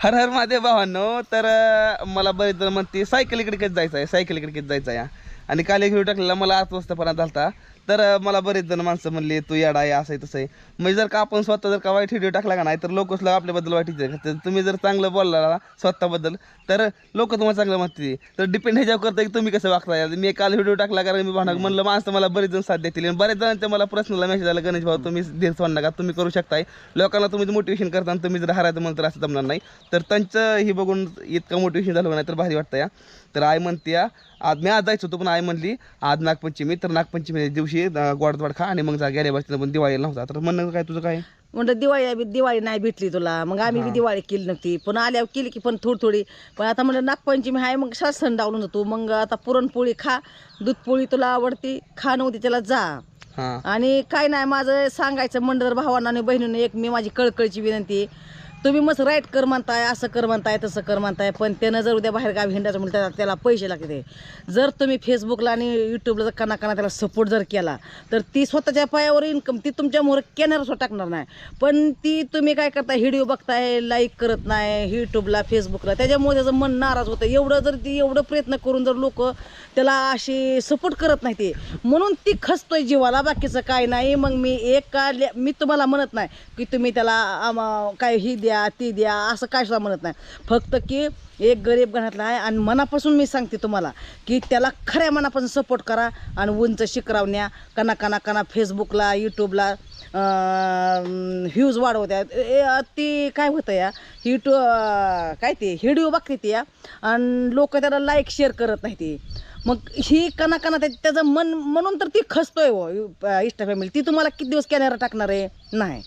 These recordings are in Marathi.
हर हर महादेव भावांनो. तर मला बरेच जण म्हणते सायकल इकडे कधी जायचं आहे, सायकल इकडे कधी जायचं आहे. आणि काल एक व्हिडिओ टाकलेला मला 8 वाजतापर्यंत झालता. तर मला बरेच जण माणसं म्हणले तू येडा आहे असं आहे तसं आहे. म्हणजे जर का आपण स्वतः जर का वाईट व्हिडिओ टाकला का नाही तर लोकच आपल्याबद्दल वाईट विचार. तर तुम्ही जर चांगलं बोलला स्वतःबद्दल तर लोक तुम्हाला चांगलं म्हणते. तर डिपेंड ह्याच्यावर करतं की तुम्ही कसं वागता. मी काल व्हिडिओ टाकला कारण मी भावना म्हणलं माणसं मला बरेच जण साथ देतील. आणि बरेच जणांचे मला पर्सनल मेसेज आला गणेश भाऊ तुम्ही धीर सोडू नका, तुम्ही करू शकताय. लोकांना तुम्ही मोटिवेशन करता तुम्ही जर हरायचं म्हणलं तर असं जमणार नाही. तर त्यांचं ही बघून इतकं मोटिवेशन झालं नाही तर भारी वाटतं या. तर आई म्हणते आज मी आज जायचं होतो पण आई म्हणली आज नागपंचमी, तर नागपंचमी दिवशी गोड खा आणि मग जा गेल्या वर्षी पण दिवाळीला नव्हता. तर म्हणणं काय तुझं काय? म्हणलं दिवाळी नाही भेटली तुला, मग आम्ही बी दिवाळी केली नव्हती. पण आल्यावर केली की पण थोडी. पण आता म्हणलं नागपंचमी आहे मग सण डावलून जातो. मग आता पुरणपोळी खा, दूधपोळी तुला आवडती खा, नव्हती त्याला जा. आणि काय नाही माझं सांगायचं म्हणलं तर भावांना आणि बहिणीने एक मी माझी कळकळीची विनंती, तुम्ही मस्त राईट कर म्हणताय, असं कर म्हणताय, तसं कर म्हणताय, पण त्यानं जर उद्या बाहेर गावी हिंडायचं म्हणलं त्याला पैसे लागते. जर तुम्ही फेसबुकला आणि यूट्यूबला जर काना त्याला सपोर्ट जर केला तर ती स्वतःच्या पायावर इन्कम ती तुमच्या मोहर कॅनर टाकणार नाही. पण ती तुम्ही काय करताय व्हिडिओ बघताय, लाईक करत नाही यूट्यूबला फेसबुकला, त्याच्यामुळे त्याचं मन नाराज होतं. एवढं जर ती एवढं प्रयत्न करून जर लोक त्याला अशी सपोर्ट करत नाही ते म्हणून ती खचतोय जीवाला, बाकीचं काय नाही. मग मी तुम्हाला म्हणत नाही की तुम्ही त्याला काय ही द्या ती द्या असं काय सुद्धा म्हणत नाही. फक्त की एक गरीब घरातला आहे आणि मनापासून मी सांगते तुम्हाला की त्याला खऱ्या मनापासून सपोर्ट करा आणि उंच शिकरावण्या कना फेसबुकला यूट्यूबला व्ह्यूज वाढवत्या. ती काय होतं या काय ते व्हिडिओ बघते ती आणि लोक त्याला लाईक शेअर करत नाही ती. मग ही कना त्याचं मन म्हणून तर ती खचतोय हो इष्टा फॅमिली. ती तुम्हाला किती दिवस कॅमेरा टाकणार आहे नाही.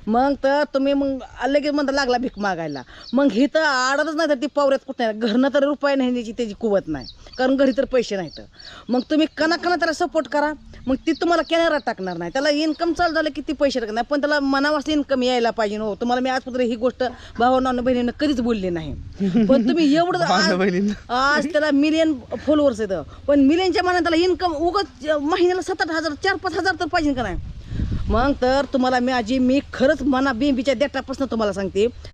मग तर तुम्ही मग लगेच म्हणता लागला भीक मागायला. मग ही तर आडतच नाही तर ती पावऱ्यात कुठं नाही, घरनं तर रुपये नाही त्याची कुवत नाही कारण घरी तर पैसे नाहीत. मग तुम्ही कना त्याला सपोर्ट करा, मग ती तुम्हाला कॅमेरा टाकणार नाही. त्याला इन्कम चालू झालं की ती पैसे टाकणार नाही, पण त्याला मनावासली इन्कम यायला पाहिजे. हो तुम्हाला मी आजपर्यंत ही गोष्ट भावांना बहिणीनं कधीच बोलली नाही. पण तुम्ही एवढं आज त्याला मिलियन फॉलोअर्स येतं, पण मिलियनच्या मनात त्याला इन्कम उगाच महिन्याला 7-8 हजार 4-5 हजार तर पाहिजे का नाही. मग तर तुम्हाला मी खरंच मना बेंबीच्या देटापासून तुम्हाला सांगते